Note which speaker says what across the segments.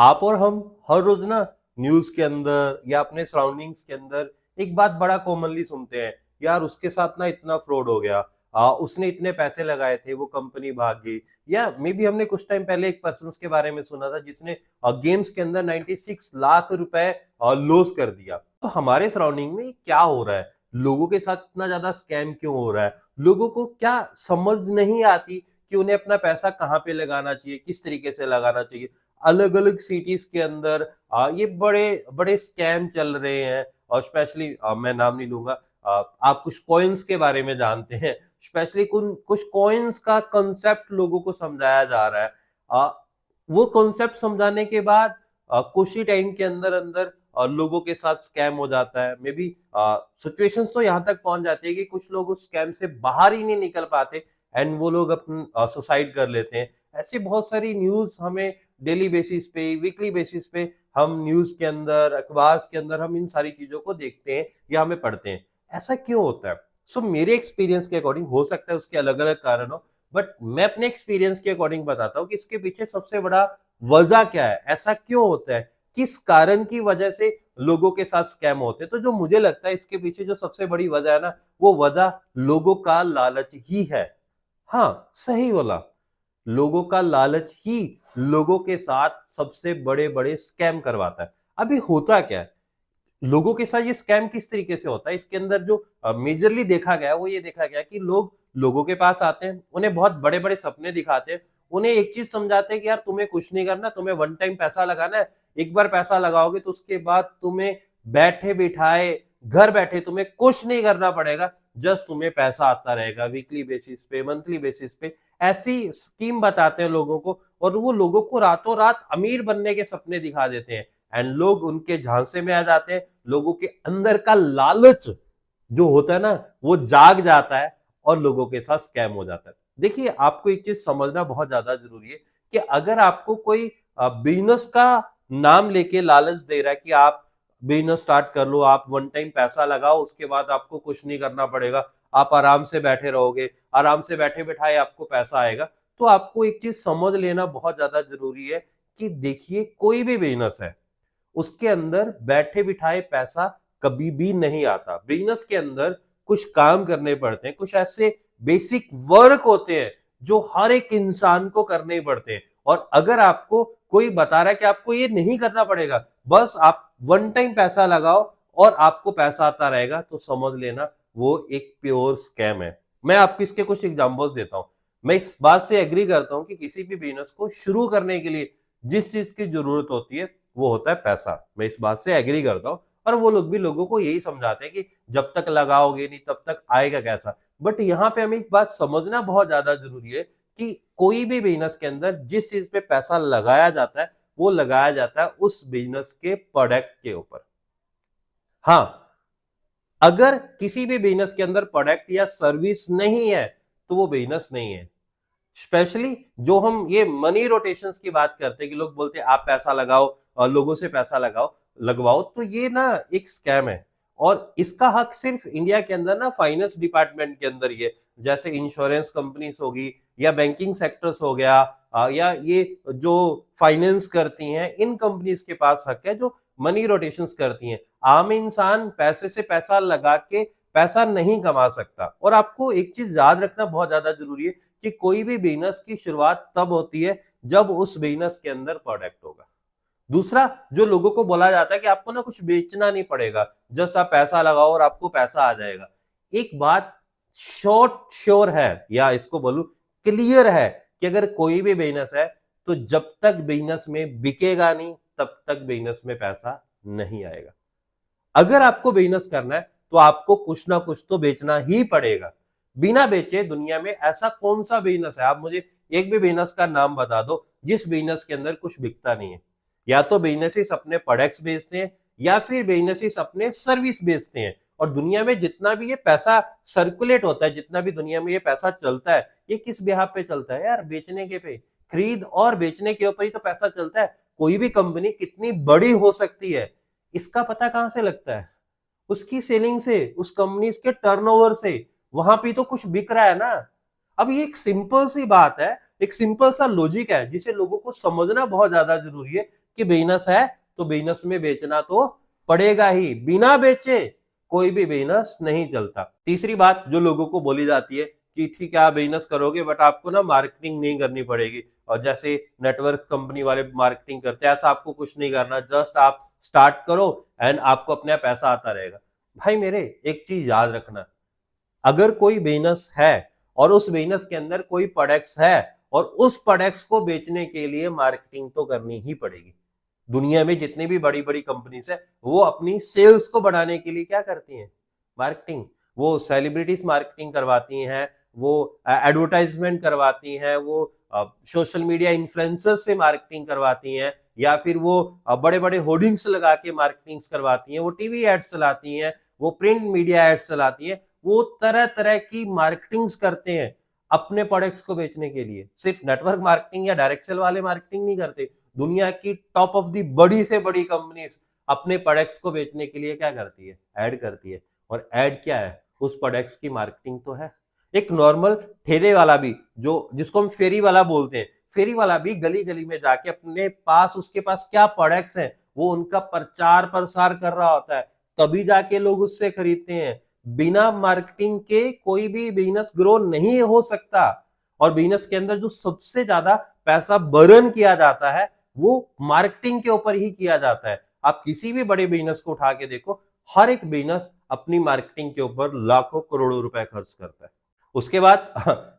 Speaker 1: आप और हम हर रोज ना न्यूज के अंदर या अपने सराउंडिंग्स के अंदर एक बात बड़ा कॉमनली सुनते हैं। यार उसके साथ ना इतना फ्रॉड हो गया। उसने इतने पैसे लगाए थे, वो कंपनी भाग गई। या मे बी हमने कुछ टाइम पहले एक पर्सन के बारे में सुना था जिसने गेम्स के अंदर 96 लाख रुपए लॉस कर दिया। तो हमारे सराउंडिंग में क्या हो रहा है? लोगों के साथ इतना ज्यादा स्कैम क्यों हो रहा है? लोगों को क्या समझ नहीं आती कि उन्हें अपना पैसा कहाँ पे लगाना चाहिए, किस तरीके से लगाना चाहिए। अलग अलग सिटीज के अंदर ये बड़े बड़े स्कैम चल रहे हैं। और स्पेशली मैं नाम नहीं लूंगा। आप कुछ कॉइन्स के बारे में जानते हैं। स्पेशली कुछ कॉइन्स का कंसेप्ट लोगों को समझाया जा रहा है। वो कॉन्सेप्ट समझाने के बाद कुछ ही टाइम के अंदर अंदर लोगों के साथ स्कैम हो जाता है। मे बी सिचुएशंस तो यहाँ तक पहुंच जाती है कि कुछ लोग उस स्कैम से बाहर ही नहीं निकल पाते एंड वो लोग अपन सुसाइड कर लेते हैं। ऐसी बहुत सारी न्यूज हमें डेली बेसिस पे, वीकली बेसिस पे हम न्यूज के अंदर, अखबार के अंदर हम इन सारी चीजों को देखते हैं या हमें पढ़ते हैं। ऐसा क्यों होता है? सो मेरे एक्सपीरियंस के अकॉर्डिंग हो सकता है उसके अलग अलग कारण हो, बट मैं अपने एक्सपीरियंस के अकॉर्डिंग बताता हूँ कि इसके पीछे सबसे बड़ा वजह क्या है, ऐसा क्यों होता है, किस कारण की वजह से लोगों के साथ स्कैम होते हैं। तो जो मुझे लगता है इसके पीछे जो सबसे बड़ी वजह है ना, वो वजह लोगों का लालच ही है। हाँ, सही बोला। लोगों का लालच ही लोगों के साथ सबसे बड़े बड़े स्कैम करवाता है। अभी होता क्या है, लोगों के साथ ये स्कैम किस तरीके से होता है, इसके अंदर जो मेजरली देखा गया वो ये देखा गया कि लोग लोगों के पास आते हैं, उन्हें बहुत बड़े बड़े सपने दिखाते हैं, उन्हें एक चीज समझाते हैं कि यार तुम्हें कुछ नहीं करना, तुम्हें वन टाइम पैसा लगाना है। एक बार पैसा लगाओगे तो उसके बाद तुम्हें बैठे बिठाए, घर बैठे तुम्हें कुछ नहीं करना पड़ेगा। जस्ट तुम्हें पैसा आता रहेगा वीकली बेसिस पे, मंथली बेसिस पे। ऐसी स्कीम बताते हैं लोगों को और वो लोगों को रातों रात अमीर बनने के सपने दिखा देते हैं एंड लोग उनके झांसे में आ जाते हैं। लोगों के अंदर का लालच जो होता है ना, वो जाग जाता है और लोगों के साथ स्कैम हो जाता है। देखिए, आपको एक चीज समझना बहुत ज्यादा जरूरी है कि अगर आपको कोई बिजनेस का नाम लेके लालच दे रहा है कि आप बिजनेस स्टार्ट कर लो, आप वन टाइम पैसा लगाओ, उसके बाद आपको कुछ नहीं करना पड़ेगा, आप आराम से बैठे रहोगे, आराम से बैठे बिठाए आपको पैसा आएगा। तो आपको एक चीज समझ लेना बहुत ज्यादा जरूरी है कि देखिए, कोई भी बिजनेस है, उसके अंदर बैठे बिठाए पैसा कभी भी नहीं आता। बिजनेस के अंदर कुछ काम करने पड़ते हैं, कुछ ऐसे बेसिक वर्क होते हैं जो हर एक इंसान को करने पड़ते हैं। और अगर आपको कोई बता रहा है कि आपको ये नहीं करना पड़ेगा, बस आप वन टाइम पैसा लगाओ और आपको पैसा आता रहेगा, तो समझ लेना वो एक प्योर स्कैम है। मैं आपको इसके कुछ एग्जांपल्स देता हूं। मैं इस बात से एग्री करता हूं कि किसी भी बिजनेस को शुरू करने के लिए जिस चीज की जरूरत होती है वो होता है पैसा। मैं इस बात से एग्री करता हूँ। और वो लोग भी लोगों को यही समझाते हैं कि जब तक लगाओगे नहीं तब तक आएगा कैसा। बट यहाँ पे हमें एक बात समझना बहुत ज्यादा जरूरी है कि कोई भी बिजनेस के अंदर जिस चीज पे पैसा लगाया जाता है, वो लगाया जाता है उस बिजनेस के प्रोडक्ट के ऊपर। हाँ, अगर किसी भी बिजनेस के अंदर प्रोडक्ट या सर्विस नहीं है तो वो बिजनेस नहीं है। स्पेशली जो हम ये मनी रोटेशंस की बात करते हैं कि लोग बोलते हैं आप पैसा लगाओ और लोगों से पैसा लगाओ लगवाओ, तो ये ना एक स्कैम है। और इसका हक सिर्फ इंडिया के अंदर ना फाइनेंस डिपार्टमेंट के अंदर ही है। जैसे इंश्योरेंस कंपनीज होगी या बैंकिंग सेक्टर्स हो गया, या ये जो फाइनेंस करती हैं, इन कंपनीज के पास हक है जो मनी रोटेशंस करती हैं। आम इंसान पैसे से पैसा लगा के पैसा नहीं कमा सकता। और आपको एक चीज याद रखना बहुत ज्यादा जरूरी है कि कोई भी बिजनेस की शुरुआत तब होती है जब उस बिजनेस के अंदर प्रोडक्ट होगा। दूसरा, जो लोगों को बोला जाता है कि आपको ना कुछ बेचना नहीं पड़ेगा, जस्ट आप पैसा लगाओ और आपको पैसा आ जाएगा। एक बात शॉर्ट श्योर है, या इसको बोलूं क्लियर है, कि अगर कोई भी बिजनेस है तो जब तक बिजनेस में बिकेगा नहीं तब तक बिजनेस में पैसा नहीं आएगा। अगर आपको बिजनेस करना है तो आपको कुछ ना कुछ तो बेचना ही पड़ेगा। बिना बेचे दुनिया में ऐसा कौन सा बिजनेस है, आप मुझे एक भी बिजनेस का नाम बता दो जिस बिजनेस के अंदर कुछ बिकता नहीं है। या तो बिजनेसेस अपने प्रोडक्ट्स बेचते हैं या फिर बिजनेसेस अपने सर्विस बेचते हैं। और दुनिया में जितना भी ये पैसा सर्कुलेट होता है, जितना भी दुनिया में ये पैसा चलता है, ये किस बिहाफ पे चलता है यार? बेचने के पे, खरीद और बेचने के ऊपर ही तो पैसा चलता है। कोई भी कंपनी कितनी बड़ी हो सकती है, इसका पता कहां से लगता है? उसकी सेलिंग से, उस कंपनी के टर्नओवर से। वहां पे तो कुछ बिक रहा है ना। अब ये एक सिंपल सी बात है, एक सिंपल सा लॉजिक है जिसे लोगों को समझना बहुत ज्यादा जरूरी है कि बिजनेस है तो बिजनेस में बेचना तो पड़ेगा ही, बिना बेचे कोई भी बिजनेस नहीं चलता। तीसरी बात जो लोगों को बोली जाती है कि ठीक है आप बिजनेस करोगे बट आपको ना मार्केटिंग नहीं करनी पड़ेगी, और जैसे नेटवर्क कंपनी वाले मार्केटिंग करते हैं ऐसा आपको कुछ नहीं करना, जस्ट आप स्टार्ट करो एंड आपको अपने पैसा आता रहेगा। भाई मेरे एक चीज याद रखना, अगर कोई बिजनेस है और उस बिजनेस के अंदर कोई प्रोडक्ट्स है और उस प्रोडक्ट्स को बेचने के लिए मार्केटिंग तो करनी ही पड़ेगी। दुनिया में जितनी भी बड़ी बड़ी कंपनीज है वो अपनी सेल्स को बढ़ाने के लिए क्या करती हैं? मार्केटिंग। वो सेलिब्रिटीज मार्केटिंग करवाती हैं, वो एडवर्टाइजमेंट करवाती हैं, वो सोशल मीडिया इन्फ्लुएंसर से मार्केटिंग करवाती हैं, या फिर वो बड़े बड़े होर्डिंग्स लगा के मार्केटिंग करवाती हैं, वो टीवी एड्स चलाती हैं, वो प्रिंट मीडिया एड्स चलाती हैं, वो तरह तरह की मार्केटिंग्स करते हैं अपने प्रोडक्ट्स को बेचने के लिए। सिर्फ नेटवर्क मार्केटिंग या डायरेक्ट सेल वाले मार्केटिंग नहीं करते, दुनिया की टॉप ऑफ दी बड़ी से बड़ी कंपनीज अपने प्रोडक्ट्स को बेचने के लिए क्या करती है? ऐड करती है। और ऐड क्या है? उस प्रोडक्ट्स की मार्केटिंग तो है। एक नॉर्मल ठेले वाला भी, जो जिसको हम फेरी वाला बोलते हैं, फेरी वाला भी गली गली में जाके अपने पास उसके पास क्या प्रोडक्ट्स हैं वो उनका प्रचार प्रसार कर रहा होता है, तभी जाके लोग उससे खरीदते हैं। बिना मार्केटिंग के कोई भी बिजनेस ग्रो नहीं हो सकता। और बिजनेस के अंदर जो सबसे ज्यादा पैसा बर्न किया जाता है वो मार्केटिंग के ऊपर ही किया जाता है। आप किसी भी बड़े बिजनेस को उठा के देखो, हर एक बिजनेस अपनी मार्केटिंग के ऊपर लाखों करोड़ों रुपए खर्च करता है। उसके बाद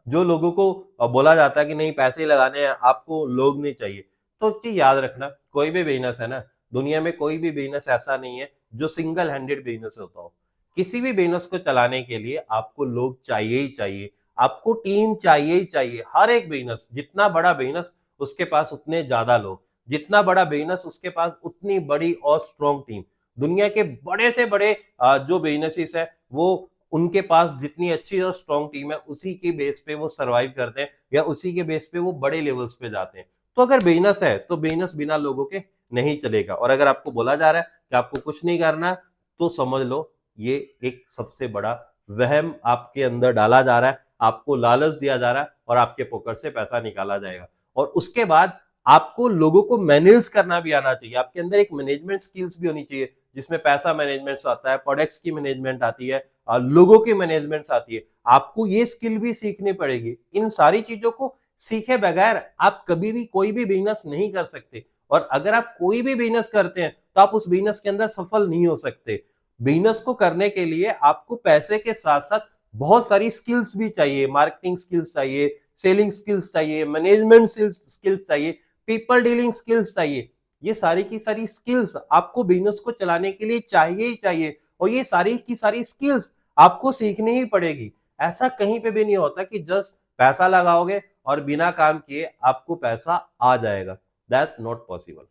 Speaker 1: जो लोगों को बोला जाता है कि नहीं पैसे लगाने हैं आपको, लोग नहीं चाहिए, तो चीज याद रखना, कोई भी बिजनेस है ना, दुनिया में कोई भी बिजनेस ऐसा नहीं है जो सिंगल हैंडेड बिजनेस होता हो। किसी भी बिजनेस को चलाने के लिए आपको लोग चाहिए ही चाहिए, आपको टीम चाहिए ही चाहिए। हर एक बिजनेस, जितना बड़ा बिजनेस उसके पास उतने ज्यादा लोग, जितना बड़ा बिजनेस उसके पास उतनी बड़ी और स्ट्रॉन्ग टीम। दुनिया के बड़े से बड़े जो बिजनेसेस है वो उनके पास जितनी अच्छी और स्ट्रॉन्ग टीम है उसी के बेस पे वो सरवाइव करते हैं या उसी के बेस पे वो बड़े लेवल्स पे जाते हैं। तो अगर बिजनेस है तो बिजनेस बिना लोगों के नहीं चलेगा। और अगर आपको बोला जा रहा है कि आपको कुछ नहीं करना, तो समझ लो ये एक सबसे बड़ा वहम आपके अंदर डाला जा रहा है, आपको लालच दिया जा रहा है और आपके पॉकेट से पैसा निकाला जाएगा। और उसके बाद आपको लोगों को मैनेज करना भी आना चाहिए, आपके अंदर एक मैनेजमेंट स्किल्स भी होनी चाहिए, जिसमें पैसा मैनेजमेंट आता है, प्रोडक्ट्स की मैनेजमेंट आती है, लोगों की मैनेजमेंट आती है। आपको ये स्किल भी सीखनी पड़ेगी। इन सारी चीजों को सीखे बगैर आप कभी भी कोई भी बिजनेस नहीं कर सकते। और अगर आप कोई भी बिजनेस करते हैं तो आप उस बिजनेस के अंदर सफल नहीं हो सकते। बिजनेस को करने के लिए आपको पैसे के साथ साथ बहुत सारी स्किल्स भी चाहिए, मार्केटिंग स्किल्स चाहिए, सेलिंग स्किल्स चाहिए, मैनेजमेंट स्किल्स चाहिए, पीपल डीलिंग स्किल्स चाहिए। ये सारी की सारी स्किल्स आपको बिजनेस को चलाने के लिए चाहिए ही चाहिए, और ये सारी की सारी स्किल्स आपको सीखनी ही पड़ेगी। ऐसा कहीं पे भी नहीं होता कि जस्ट पैसा लगाओगे और बिना काम किए आपको पैसा आ जाएगा, दैट नॉट पॉसिबल।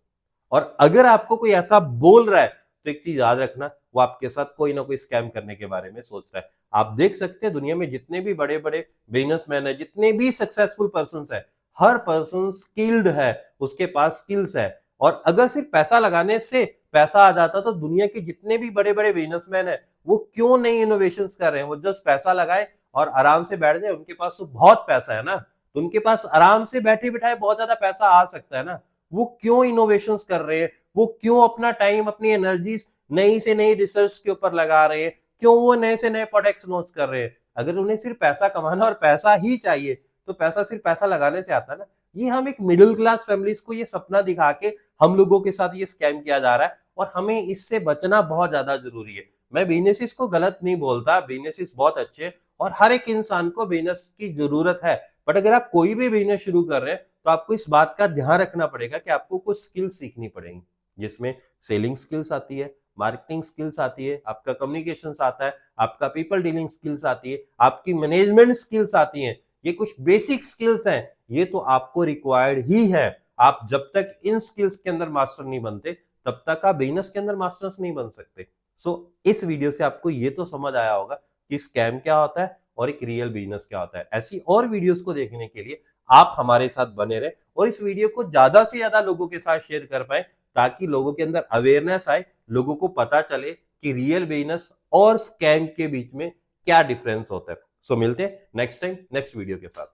Speaker 1: और अगर आपको कोई ऐसा बोल रहा है तो एक चीज याद रखना, वो आपके साथ कोई ना कोई स्कैम करने के बारे में सोच रहा है। आप देख सकते हैं दुनिया में जितने भी बड़े बड़े बिजनेसमैन है, जितने भी सक्सेसफुल पर्सन है, हर पर्सन स्किल्ड है, उसके पास स्किल्स है। और अगर सिर्फ पैसा लगाने से पैसा आ जाता तो दुनिया के जितने भी बड़े बड़े बिजनेसमैन है वो क्यों नहीं इनोवेशन कर रहे हैं? वो जस्ट पैसा लगाए और आराम से बैठ जाए, उनके पास तो बहुत पैसा है ना, तो उनके पास आराम से बैठे बिठाए बहुत ज्यादा पैसा आ सकता है ना। वो क्यों इनोवेशन कर रहे हैं? वो क्यों अपना टाइम, अपनी एनर्जी नई से नई रिसर्च के ऊपर लगा रहे हैं? क्यों वो नए से नए प्रोडक्ट्स लॉन्च कर रहे हैं? अगर उन्हें सिर्फ पैसा कमाना और पैसा ही चाहिए तो पैसा सिर्फ पैसा लगाने से आता है ना। ये हम एक मिडिल क्लास फैमिलीज को ये सपना दिखा के हम लोगों के साथ ये स्कैम किया जा रहा है, और हमें इससे बचना बहुत ज्यादा जरूरी है। मैं बिजनेसिस को गलत नहीं बोलता, बिजनेसिस बहुत अच्छे और हर एक इंसान को बिजनेस की जरूरत है। बट अगर आप कोई भी बिजनेस शुरू कर रहे हैं तो आपको इस बात का ध्यान रखना पड़ेगा कि आपको कुछ स्किल्स सीखनी पड़ेंगी, जिसमें सेलिंग स्किल्स आती है, मार्केटिंग स्किल्स आती है, आपका कम्युनिकेशन आता है, आपका पीपल डीलिंग स्किल्स आती है, आपकी मैनेजमेंट स्किल्स आती हैं। ये कुछ बेसिक स्किल्स हैं, ये तो आपको रिक्वायर्ड ही है। आप जब तक इन स्किल्स के अंदर मास्टर नहीं बनते तब तक आप बिजनेस के अंदर मास्टर्स नहीं बन सकते। सो इस वीडियो से आपको ये तो समझ आया होगा कि स्कैम क्या होता है और एक रियल बिजनेस क्या होता है। ऐसी और वीडियोस को देखने के लिए आप हमारे साथ बने रहे और इस वीडियो को ज्यादा से ज्यादा लोगों के साथ शेयर कर पाए, ताकि लोगों के अंदर अवेयरनेस आए, लोगों को पता चले कि रियल बिजनेस और स्कैम के बीच में क्या डिफरेंस होता है। सो मिलते हैं नेक्स्ट टाइम नेक्स्ट वीडियो के साथ।